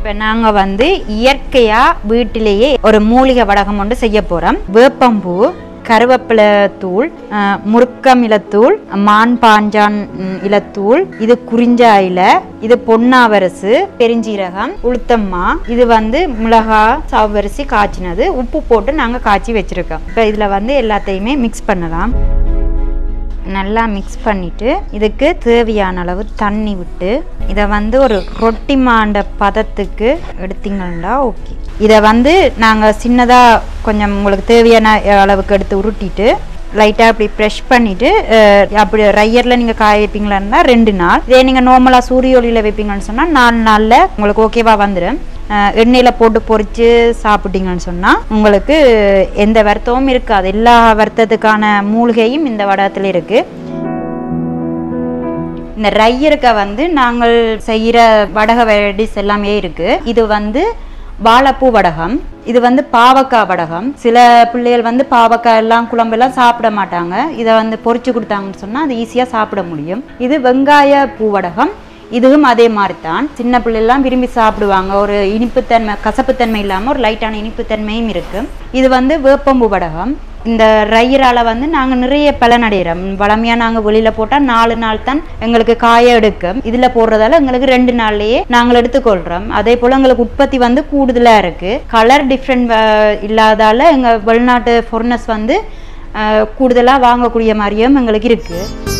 இப்போ நாங்கள் வந்து இயற்கையாக வீட்டிலேயே ஒரு மூலிகை வடகம் ஒன்று செய்ய போகிறோம். வேப்பம்பூ, கருவேப்பிலை தூள், முருக்கம் இலத்தூள், மான் பாஞ்சான் இலத்தூள், இது குறிஞ்சா இலை, இது பொன்னாவரசு, பெருஞ்சீரகம், உளுத்தம்மா, இது வந்து மிளகா சாவரிசி காய்ச்சினது, உப்பு போட்டு நாங்கள் காய்ச்சி வச்சுருக்கோம். இப்போ இதில் வந்து எல்லாத்தையுமே மிக்ஸ் பண்ணலாம். நல்லா மிக்ஸ் பண்ணிவிட்டு இதுக்கு தேவையான அளவு தண்ணி விட்டு இதை வந்து ஒரு ரொட்டி மாண்ட பதத்துக்கு எடுத்தீங்கன்னா ஓகே. இதை வந்து நாங்கள் சின்னதாக கொஞ்சம் உங்களுக்கு தேவையான அளவுக்கு எடுத்து உருட்டிட்டு லைட்டாக அப்படி ப்ரெஷ் பண்ணிவிட்டு அப்படி ரையரில் நீங்கள் காய வைப்பீங்களான்னா 2 நாள், இதே நீங்கள் நார்மலாக சூரிய ஒளியில் வைப்பீங்கன்னு சொன்னால் 4 நாளில் உங்களுக்கு ஓகேவா வந்துடும். எண்ணெயில் போட்டு பொரித்து சாப்பிட்டீங்கன்னு சொன்னால் உங்களுக்கு எந்த வருத்தமும் இருக்காது. எல்லா வருத்தத்துக்கான மூலிகையும் இந்த வடகத்தில் இருக்குது. இந்த ரையருக்க வந்து நாங்கள் செய்கிற வடக வெரைட்டிஸ் எல்லாமே இருக்குது. இது வந்து வாழைப்பூ வடகம், இது வந்து பாவக்காய் வடகம். சில பிள்ளைகள் வந்து பாவக்காய் எல்லாம் குழம்பெல்லாம் சாப்பிட மாட்டாங்க. இதை வந்து பொரிச்சு கொடுத்தாங்கன்னு சொன்னால் அது ஈஸியாக சாப்பிட முடியும். இது வெங்காய பூ வடகம், இதுவும் அதே மாதிரி தான். சின்ன பிள்ளைலாம் விரும்பி சாப்பிடுவாங்க. ஒரு இனிப்புத்தன்மை, கசப்புத்தன்மை இல்லாமல் ஒரு லைட்டான இனிப்புத்தன்மையும் இருக்குது. இது வந்து வேப்பம்பூ வடகம். இந்த ரையரால் வந்து நாங்கள் நிறைய பலனடைகிறோம். வளமையாக நாங்கள் வெளியில் போட்டால் 4 நாள் தான் எங்களுக்கு காய எடுக்கும். இதில் போடுறதால எங்களுக்கு 2 நாள்லேயே நாங்கள் எடுத்துக்கொள்கிறோம். அதே போல் எங்களுக்கு உற்பத்தி வந்து கூடுதலாக இருக்குது. கலர் டிஃப்ரெண்ட் இல்லாதால எங்கள் வெளிநாட்டு ஃபாரினர்ஸ் வந்து கூடுதலாக வாங்கக்கூடிய மாதிரியும் எங்களுக்கு இருக்குது.